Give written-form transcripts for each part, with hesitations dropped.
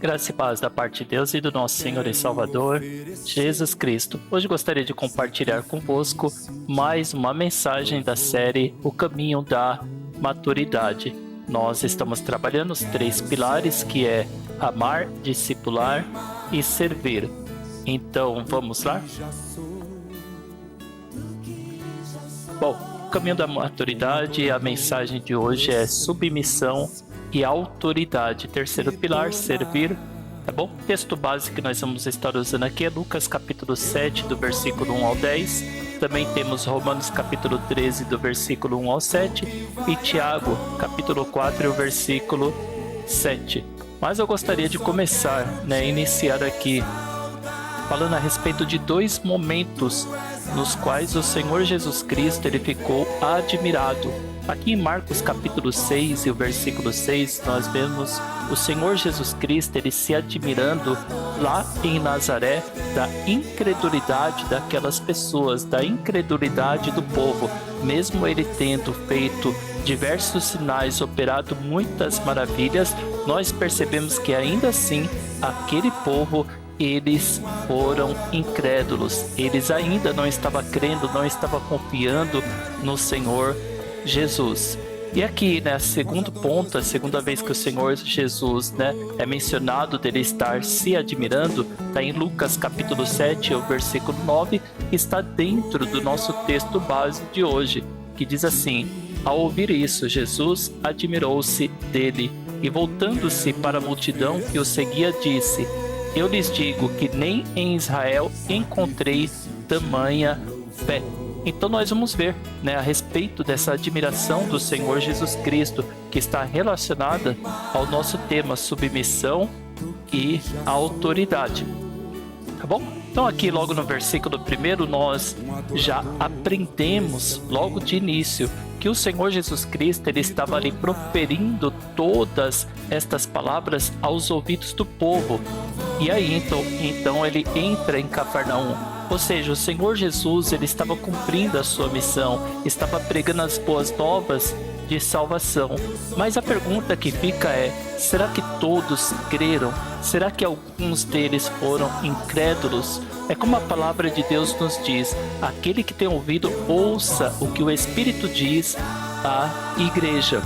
Graça e paz da parte de Deus e do nosso Senhor e Salvador, Jesus Cristo. Hoje gostaria de compartilhar convosco mais uma mensagem da série O Caminho da Maturidade. Nós estamos trabalhando os 3 pilares, que é amar, discipular e servir. Então, vamos lá? Bom, o caminho da maturidade, a mensagem de hoje é submissão e autoridade. Terceiro pilar, servir, tá bom? O texto base que nós vamos estar usando aqui é Lucas capítulo 7, do versículo 1 ao 10. Também temos Romanos capítulo 13, do versículo 1 ao 7. E Tiago capítulo 4, versículo 7. Mas eu gostaria de começar, iniciar aqui, falando a respeito de 2 momentos nos quais o Senhor Jesus Cristo ele ficou admirado. Aqui em Marcos capítulo 6 e o versículo 6, nós vemos o Senhor Jesus Cristo ele se admirando lá em Nazaré da incredulidade daquelas pessoas, da incredulidade do povo, mesmo ele tendo feito diversos sinais, operado muitas maravilhas, nós percebemos que ainda assim aquele povo eles foram incrédulos, eles ainda não estavam crendo, não estavam confiando no Senhor Jesus. E aqui, segundo ponto, a segunda vez que o Senhor Jesus, é mencionado dele estar se admirando, está em Lucas capítulo 7, o versículo 9, que está dentro do nosso texto base de hoje, que diz assim: ao ouvir isso, Jesus admirou-se dele e voltando-se para a multidão que o seguia, disse: eu lhes digo que nem em Israel encontrei tamanha fé. Então nós vamos ver a respeito dessa admiração do Senhor Jesus Cristo, que está relacionada ao nosso tema submissão e autoridade. Tá bom? Então aqui logo no versículo 1 nós já aprendemos logo de início que o Senhor Jesus Cristo ele estava ali proferindo todas estas palavras aos ouvidos do povo. E aí então ele entra em Cafarnaum. Ou seja, o Senhor Jesus ele estava cumprindo a sua missão, estava pregando as boas novas de salvação. Mas a pergunta que fica é: será que todos creram? Será que alguns deles foram incrédulos? É como a palavra de Deus nos diz: aquele que tem ouvido, ouça o que o Espírito diz à igreja.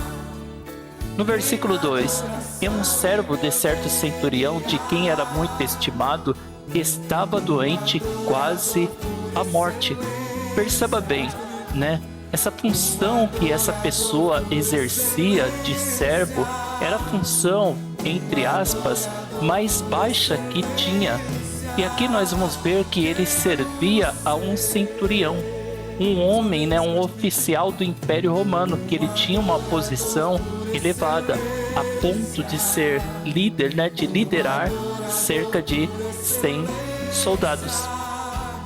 No versículo 2, e um servo de certo centurião, de quem era muito estimado, estava doente quase à morte. Perceba bem, essa função que essa pessoa exercia de servo era a função, entre aspas, mais baixa que tinha. E aqui nós vamos ver que ele servia a um centurião, um homem, um oficial do Império Romano, que ele tinha uma posição elevada, a ponto de ser líder, de liderar cerca de 100 soldados.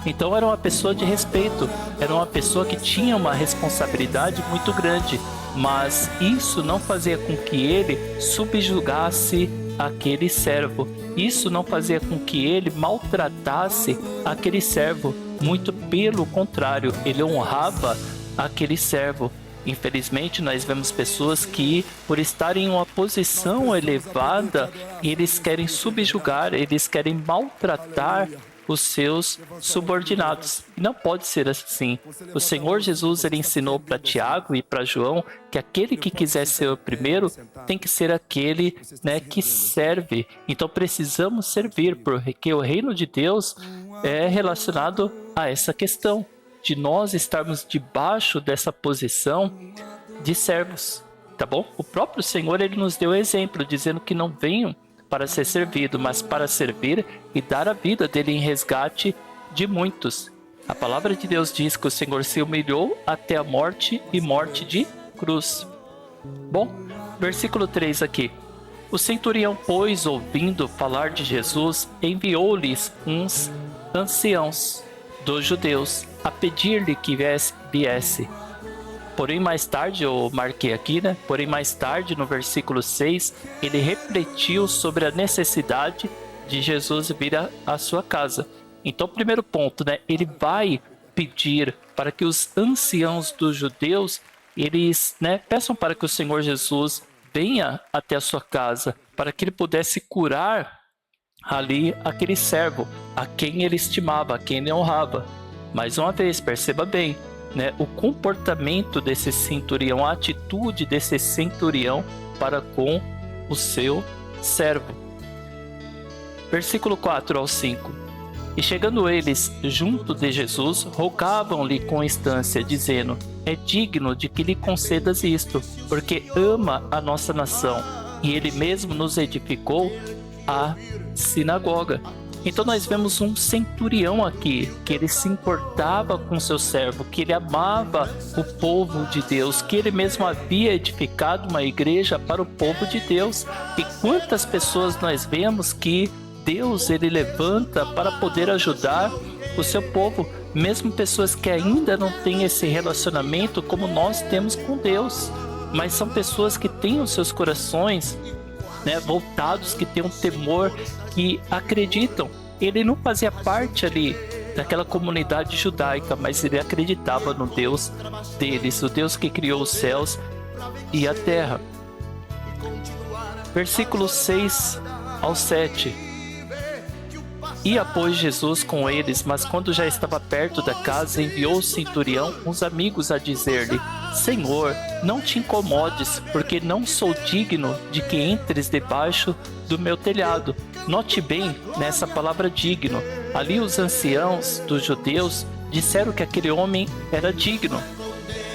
Então era uma pessoa de respeito, era uma pessoa que tinha uma responsabilidade muito grande, mas isso não fazia com que ele subjugasse aquele servo, isso não fazia com que ele maltratasse aquele servo, muito pelo contrário, ele honrava aquele servo. Infelizmente, nós vemos pessoas que, por estarem em uma posição elevada, eles querem subjugar, eles querem maltratar os seus subordinados. E não pode ser assim. O Senhor Jesus ele ensinou para Tiago e para João que aquele que quiser ser o primeiro tem que ser aquele que serve. Então precisamos servir, porque o reino de Deus é relacionado a essa questão de nós estarmos debaixo dessa posição de servos, tá bom? O próprio Senhor ele nos deu exemplo, dizendo que não venham para ser servido, mas para servir e dar a vida dele em resgate de muitos. A palavra de Deus diz que o Senhor se humilhou até a morte e morte de cruz. Bom, versículo 3 aqui. O centurião, pois, ouvindo falar de Jesus, enviou-lhes uns anciãos dos judeus a pedir-lhe que viesse. Porém mais tarde, eu marquei aqui, porém mais tarde no versículo 6, ele refletiu sobre a necessidade de Jesus vir à sua casa. Então, primeiro ponto, ele vai pedir para que os anciãos dos judeus, eles peçam para que o Senhor Jesus venha até a sua casa, para que ele pudesse curar ali aquele servo, a quem ele estimava, a quem ele honrava. Mais uma vez, perceba bem, né, o comportamento desse centurião, a atitude desse centurião para com o seu servo. Versículo 4 ao 5. E chegando eles junto de Jesus, rogavam-lhe com instância, dizendo: é digno de que lhe concedas isto, porque ama a nossa nação, e ele mesmo nos edificou a sinagoga. Então nós vemos um centurião aqui, que ele se importava com seu servo, que ele amava o povo de Deus, que ele mesmo havia edificado uma igreja para o povo de Deus. E quantas pessoas nós vemos que Deus ele levanta para poder ajudar o seu povo, mesmo pessoas que ainda não têm esse relacionamento como nós temos com Deus, mas são pessoas que têm os seus corações, né, voltados, que têm um temor, que acreditam. Ele não fazia parte ali daquela comunidade judaica, mas ele acreditava no Deus deles, o Deus que criou os céus e a terra. Versículos 6 ao 7. Ia, pois, Jesus com eles, mas quando já estava perto da casa, enviou o centurião uns amigos a dizer-lhe: Senhor, não te incomodes, porque não sou digno de que entres debaixo do meu telhado. Note bem nessa palavra digno. Ali os anciãos dos judeus disseram que aquele homem era digno.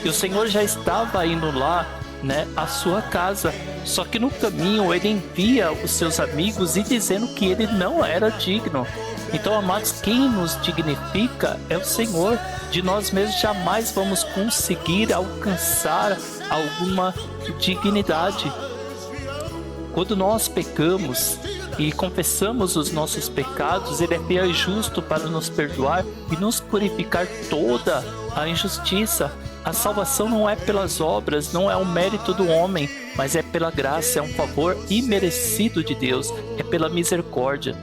E o Senhor já estava indo lá, né, à sua casa. Só que no caminho ele envia os seus amigos e dizendo que ele não era digno. Então, amados, quem nos dignifica é o Senhor. De nós mesmos jamais vamos conseguir alcançar alguma dignidade. Quando nós pecamos e confessamos os nossos pecados, ele é fiel e justo para nos perdoar e nos purificar toda a injustiça. A salvação não é pelas obras, não é um mérito do homem, mas é pela graça, é um favor imerecido de Deus, é pela misericórdia.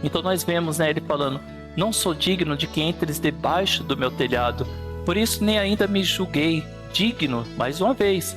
Então nós vemos, né, ele falando: não sou digno de que entres debaixo do meu telhado, por isso nem ainda me julguei digno, mais uma vez,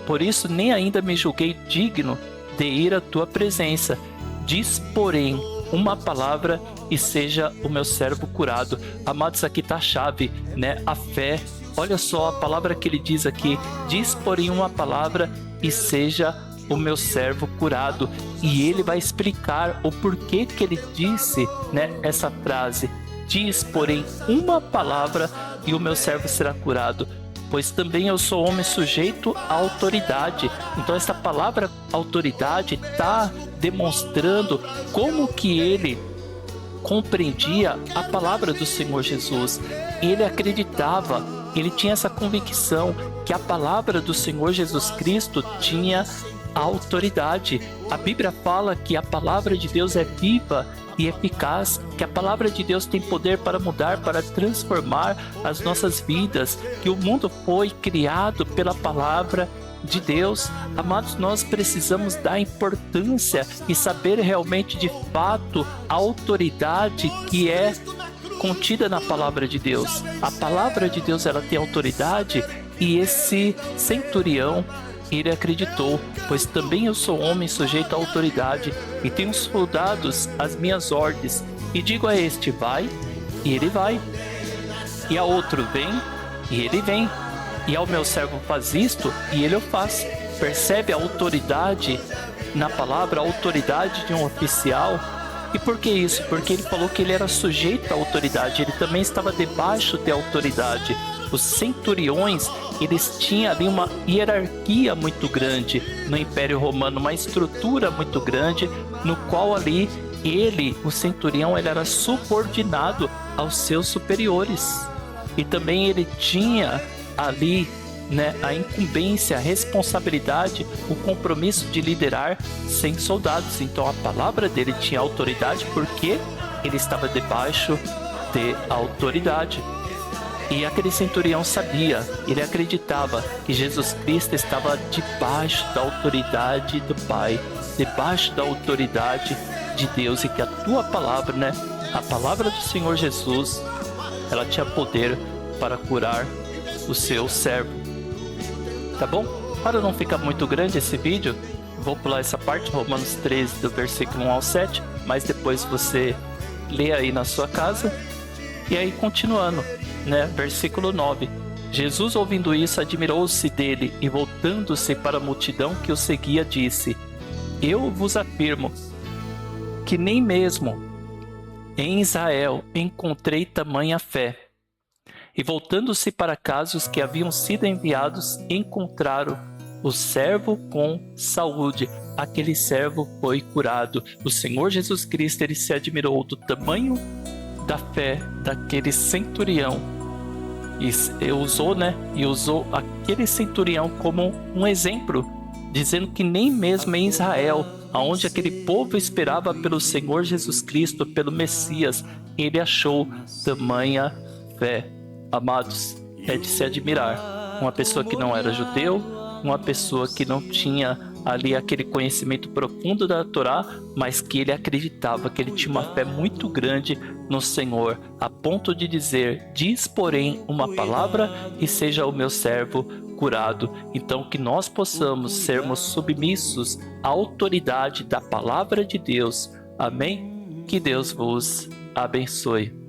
por isso nem ainda me julguei digno de ir à tua presença. Diz, porém, uma palavra e seja o meu servo curado. Amados, aqui está a chave, né? A fé. Olha só a palavra que ele diz aqui: diz, porém, uma palavra e seja o meu servo curado. E ele vai explicar o porquê que ele disse, né, essa frase: diz, porém, uma palavra e o meu servo será curado, pois também eu sou homem sujeito à autoridade. Então essa palavra autoridade está demonstrando como que ele compreendia a palavra do Senhor Jesus. Ele acreditava, ele tinha essa convicção que a palavra do Senhor Jesus Cristo tinha autoridade. A Bíblia fala que a palavra de Deus é viva e eficaz, que a palavra de Deus tem poder para mudar, para transformar as nossas vidas, que o mundo foi criado pela palavra de Deus. Amados, nós precisamos dar importância e saber realmente de fato a autoridade que é contida na palavra de Deus. A palavra de Deus, ela tem autoridade, e esse centurião, ele acreditou: pois também eu sou homem sujeito à autoridade, e tenho soldados às minhas ordens, e digo a este: vai, e ele vai, e a outro: vem, e ele vem, e ao meu servo: faz isto, e ele o faz. Percebe a autoridade na palavra, a autoridade de um oficial? E por que isso? Porque ele falou que ele era sujeito à autoridade, ele também estava debaixo de autoridade. Os centuriões, eles tinham ali uma hierarquia muito grande no Império Romano, uma estrutura muito grande, no qual ali ele, o centurião, ele era subordinado aos seus superiores. E também ele tinha ali, né, a incumbência, a responsabilidade, o compromisso de liderar 100 soldados. Então a palavra dele tinha autoridade porque ele estava debaixo de autoridade. E aquele centurião sabia, ele acreditava que Jesus Cristo estava debaixo da autoridade do Pai, debaixo da autoridade de Deus, e que a tua palavra, né, a palavra do Senhor Jesus, ela tinha poder para curar o seu servo. Tá bom? Para não ficar muito grande esse vídeo, Vou pular essa parte, Romanos 13, do versículo 1 ao 7, mas depois você lê aí na sua casa. E aí, continuando, né? Versículo 9. Jesus, ouvindo isso, admirou-se dele e, voltando-se para a multidão que o seguia, disse: Eu vos afirmo que nem mesmo em Israel encontrei tamanha fé. E voltando-se para casa, os que haviam sido enviados encontraram o servo com saúde. Aquele servo foi curado. O Senhor Jesus Cristo, ele se admirou do tamanho da fé daquele centurião e usou aquele centurião como um exemplo, dizendo que nem mesmo em Israel, aonde aquele povo esperava pelo Senhor Jesus Cristo, pelo Messias, ele achou tamanha fé. Amados, é de se admirar. Uma pessoa que não era judeu, uma pessoa que não tinha ali aquele conhecimento profundo da Torá, mas que ele acreditava, que ele tinha uma fé muito grande no Senhor, a ponto de dizer: diz, porém, uma palavra e seja o meu servo curado. Então, que nós possamos sermos submissos à autoridade da palavra de Deus. Amém? Que Deus vos abençoe.